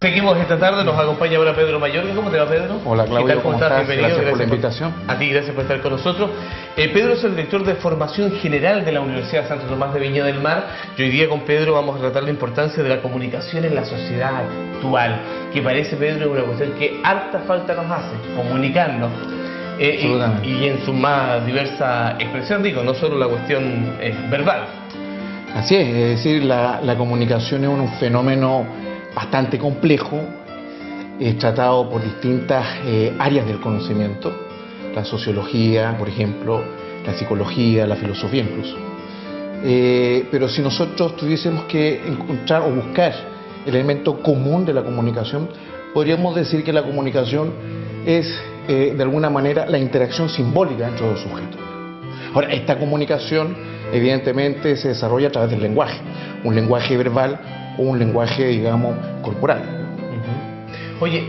Seguimos esta tarde, nos acompaña ahora Pedro Mayorga. ¿Cómo te va, Pedro? Hola, Claudio, ¿Qué tal? ¿cómo estás? Bienvenido. Gracias por la invitación. A ti, gracias por estar con nosotros. Pedro es el director de Formación General de la Universidad Santo Tomás de Viña del Mar. Y hoy día con Pedro vamos a tratar la importancia de la comunicación en la sociedad actual, que parece, Pedro, una cuestión que harta falta nos hace, comunicarnos. Y en su más diversa expresión, digo, no solo la cuestión verbal. Así es decir, la comunicación es un fenómeno bastante complejo, tratado por distintas áreas del conocimiento, la sociología, por ejemplo, la psicología, la filosofía incluso. Pero si nosotros tuviésemos que encontrar o buscar el elemento común de la comunicación, podríamos decir que la comunicación es, de alguna manera, la interacción simbólica entre los sujetos. Ahora, esta comunicación evidentemente se desarrolla a través del lenguaje, un lenguaje verbal o un lenguaje, digamos, corporal. Oye,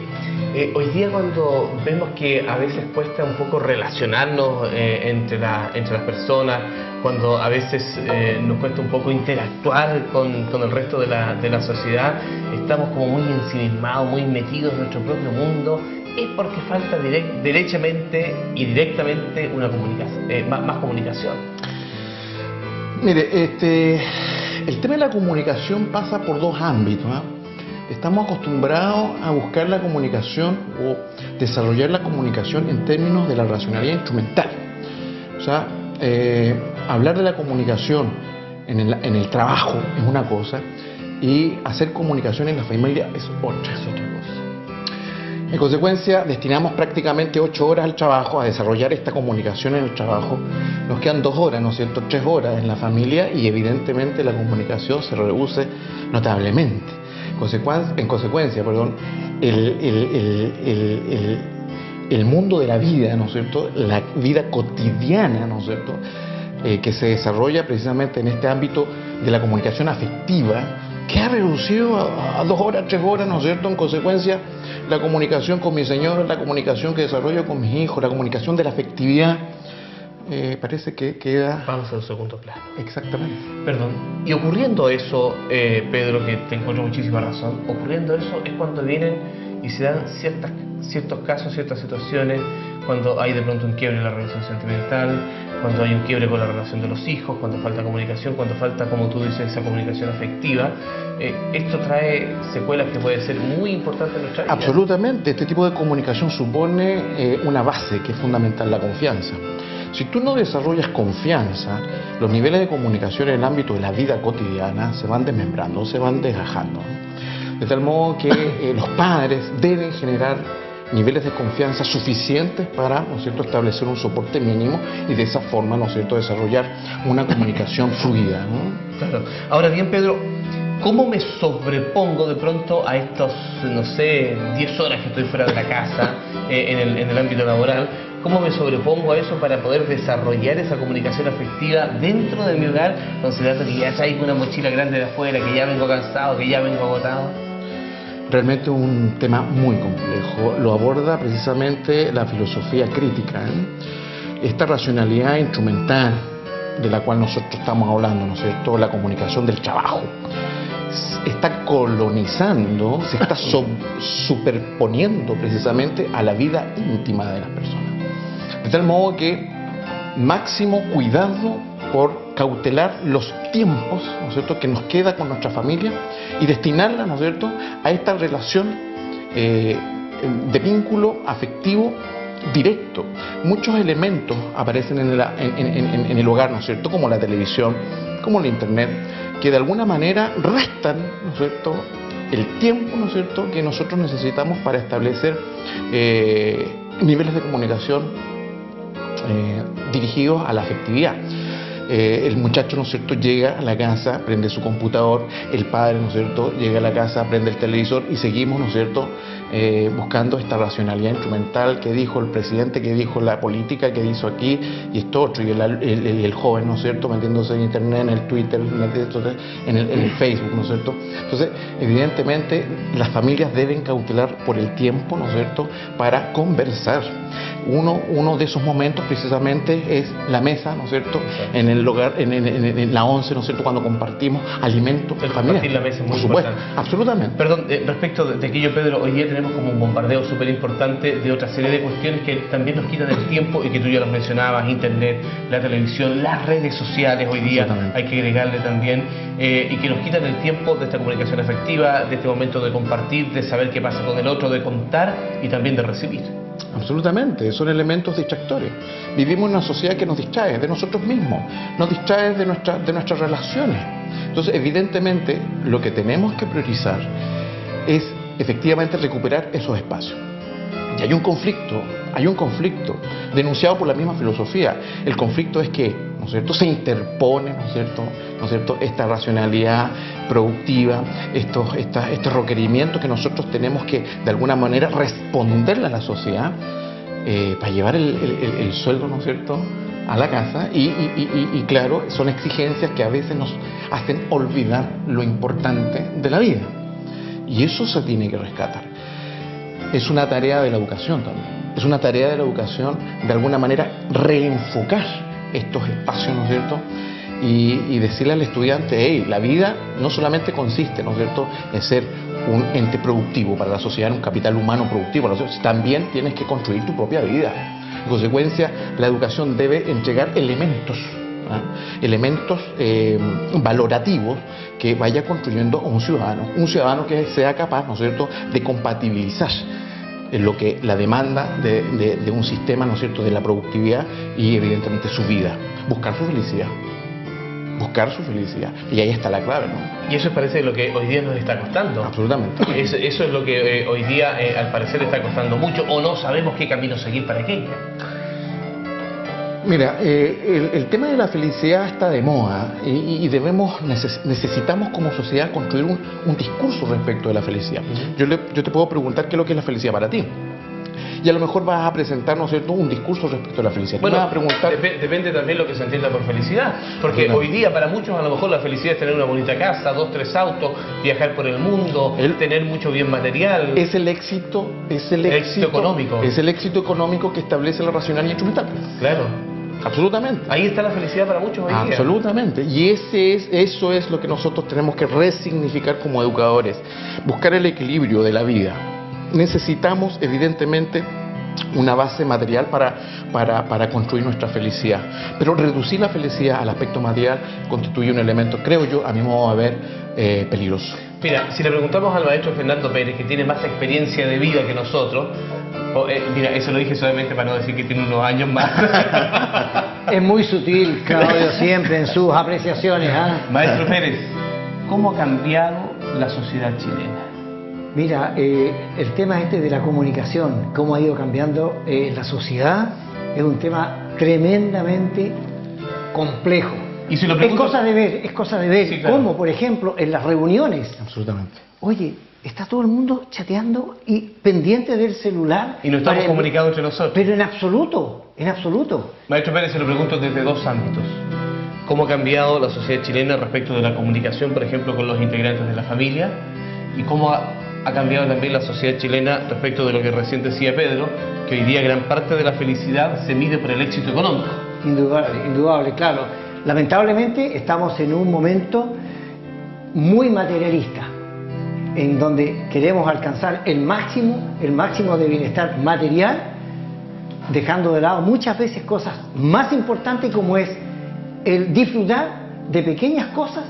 hoy día cuando vemos que a veces cuesta un poco relacionarnos entre las personas, cuando a veces nos cuesta un poco interactuar con el resto de la sociedad, estamos como muy ensimismados, muy metidos en nuestro propio mundo, es porque falta derechamente y directamente una comunicación, más comunicación. Mire, el tema de la comunicación pasa por dos ámbitos, ¿eh? Estamos acostumbrados a buscar la comunicación o desarrollar la comunicación en términos de la racionalidad instrumental. O sea, hablar de la comunicación en el trabajo es una cosa y hacer comunicación en la familia es otra cosa. En consecuencia, destinamos prácticamente 8 horas al trabajo, a desarrollar esta comunicación en el trabajo. Nos quedan 2 horas, ¿no es cierto?, 3 horas en la familia y evidentemente la comunicación se reduce notablemente. En consecuencia, el mundo de la vida, ¿no es cierto?, la vida cotidiana, ¿no es cierto?, que se desarrolla precisamente en este ámbito de la comunicación afectiva, que ha reducido a 2 horas, 3 horas, ¿no es cierto? En consecuencia, la comunicación con mi señora, la comunicación que desarrollo con mis hijos, la comunicación de la afectividad, parece que queda... Vamos al segundo plano. Exactamente. Perdón. Y ocurriendo eso, Pedro, que te encuentro muchísima razón, ocurriendo eso es cuando vienen y se dan ciertos casos, ciertas situaciones, cuando hay de pronto un quiebre en la relación sentimental, cuando hay un quiebre con la relación de los hijos, cuando falta comunicación, cuando falta, como tú dices, esa comunicación afectiva. Esto trae secuelas que pueden ser muy importantes en nuestra vida. Absolutamente. Este tipo de comunicación supone una base que es fundamental, la confianza. Si tú no desarrollas confianza, los niveles de comunicación en el ámbito de la vida cotidiana se van desmembrando, se van desgajando. De tal modo que los padres deben generar niveles de confianza suficientes para, ¿no es cierto?, establecer un soporte mínimo y de esa forma, ¿no es cierto?, desarrollar una comunicación fluida, ¿no? Claro. Ahora bien, Pedro, ¿cómo me sobrepongo de pronto a estos, no sé, 10 horas que estoy fuera de la casa, en el ámbito laboral? ¿Cómo me sobrepongo a eso para poder desarrollar esa comunicación afectiva dentro de mi hogar, considerando que ya traigo una mochila grande de afuera, que ya vengo cansado, que ya vengo agotado? Realmente un tema muy complejo. Lo aborda precisamente la filosofía crítica, ¿eh? Esta racionalidad instrumental de la cual nosotros estamos hablando, ¿no es cierto?, la comunicación del trabajo, está colonizando, se está superponiendo precisamente a la vida íntima de las personas. De tal modo que máximo cuidado por cautelar los tiempos, ¿no es cierto?, que nos queda con nuestra familia y destinarla, ¿no es cierto?, a esta relación de vínculo afectivo directo. Muchos elementos aparecen en el hogar, ¿no es cierto?, como la televisión, como la internet, que de alguna manera restan, ¿no es cierto?, el tiempo, ¿no es cierto?, que nosotros necesitamos para establecer niveles de comunicación dirigidos a la afectividad. El muchacho, ¿no es cierto?, llega a la casa, prende su computador, el padre, ¿no es cierto?, llega a la casa, prende el televisor y seguimos, ¿no es cierto?, buscando esta racionalidad instrumental que dijo el presidente, que dijo la política, que hizo aquí y esto otro, y el joven, ¿no es cierto?, metiéndose en internet, en el Twitter, en el Facebook, ¿no es cierto? Entonces, evidentemente, las familias deben cautelar por el tiempo, ¿no es cierto?, para conversar. Uno de esos momentos precisamente es la mesa, ¿no es cierto? En el hogar, en la once, ¿no es cierto? Cuando compartimos alimentos. El compartir la mesa es muy por supuesto, importante. absolutamente. Perdón, respecto de aquello, Pedro, hoy día tenemos como un bombardeo súper importante de otra serie de cuestiones que también nos quitan el tiempo y que tú ya los mencionabas: internet, la televisión, las redes sociales hoy día, hay que agregarle también, y que nos quitan el tiempo de esta comunicación efectiva, de este momento de compartir, de saber qué pasa con el otro, de contar y también de recibir. Absolutamente, son elementos distractores. Vivimos en una sociedad que nos distrae de nosotros mismos, nos distrae de nuestras relaciones. Entonces, evidentemente, lo que tenemos que priorizar es efectivamente recuperar esos espacios. Y hay un conflicto denunciado por la misma filosofía. El conflicto es que, ¿no es cierto?, se interpone, ¿no es cierto?, esta racionalidad productiva, estos requerimientos que nosotros tenemos que, de alguna manera, responderle a la sociedad para llevar el sueldo, ¿no es cierto?, a la casa. Y claro, son exigencias que a veces nos hacen olvidar lo importante de la vida. Y eso se tiene que rescatar. Es una tarea de la educación también. Es una tarea de la educación, de alguna manera, reenfocar estos espacios, ¿no es cierto? Y decirle al estudiante: hey, la vida no solamente consiste, ¿no es cierto?, en ser un ente productivo para la sociedad, un capital humano productivo para la sociedad, también tienes que construir tu propia vida. En consecuencia, la educación debe entregar elementos, elementos valorativos que vaya construyendo un ciudadano que sea capaz, ¿no es cierto?, de compatibilizar lo que la demanda de un sistema, ¿no es cierto?, de la productividad y evidentemente su vida, buscar su felicidad. Y ahí está la clave, ¿no? Y eso parece lo que hoy día nos está costando. Absolutamente. Eso es lo que hoy día al parecer está costando mucho, o no sabemos qué camino seguir para aquello. Mira, el tema de la felicidad está de moda y necesitamos como sociedad construir un discurso respecto de la felicidad. Yo te puedo preguntar qué es lo que es la felicidad para ti. Y a lo mejor vas a presentar, ¿no es cierto?, un discurso respecto a la felicidad. Bueno, vas a preguntar... depende también lo que se entienda por felicidad. Porque hoy día para muchos a lo mejor la felicidad es tener una bonita casa, 2, 3 autos, viajar por el mundo, tener mucho bien material. Es el éxito económico. Es el éxito económico que establece la racionalidad instrumental. Claro. Absolutamente. Ahí está la felicidad para muchos hoy día. Absolutamente. Y eso es lo que nosotros tenemos que resignificar como educadores. Buscar el equilibrio de la vida. Necesitamos, evidentemente, una base material para construir nuestra felicidad. Pero reducir la felicidad al aspecto material constituye un elemento, creo yo, a mi modo de ver, peligroso. Mira, si le preguntamos al maestro Fernando Pérez, que tiene más experiencia de vida que nosotros, mira, eso lo dije solamente para no decir que tiene unos años más. Es muy sutil, Claudio, siempre en sus apreciaciones. Maestro Pérez, ¿cómo ha cambiado la sociedad chilena? Mira, el tema de la comunicación, cómo ha ido cambiando la sociedad, es un tema tremendamente complejo. Y si lo pregunto... Es cosa de ver, sí, claro. Como, por ejemplo, en las reuniones. Absolutamente. Oye, está todo el mundo chateando y pendiente del celular. Y no estamos comunicados entre nosotros. Pero en absoluto. Maestro Pérez, se lo pregunto desde 2 ámbitos. ¿Cómo ha cambiado la sociedad chilena respecto de la comunicación, por ejemplo, con los integrantes de la familia? ¿Y cómo ha cambiado también la sociedad chilena respecto de lo que recién decía Pedro, que hoy día gran parte de la felicidad se mide por el éxito económico? Indudable, claro. Lamentablemente estamos en un momento muy materialista, en donde queremos alcanzar el máximo de bienestar material, dejando de lado muchas veces cosas más importantes, como es el disfrutar de pequeñas cosas,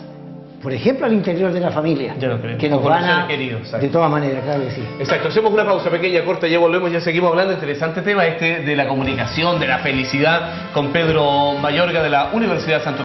por ejemplo, al interior de la familia, que nos van a... De todas maneras, claro que sí. Exacto, hacemos una pausa pequeña, corta, ya volvemos, ya seguimos hablando. Interesante tema de la comunicación, de la felicidad, con Pedro Mayorga de la Universidad de Santo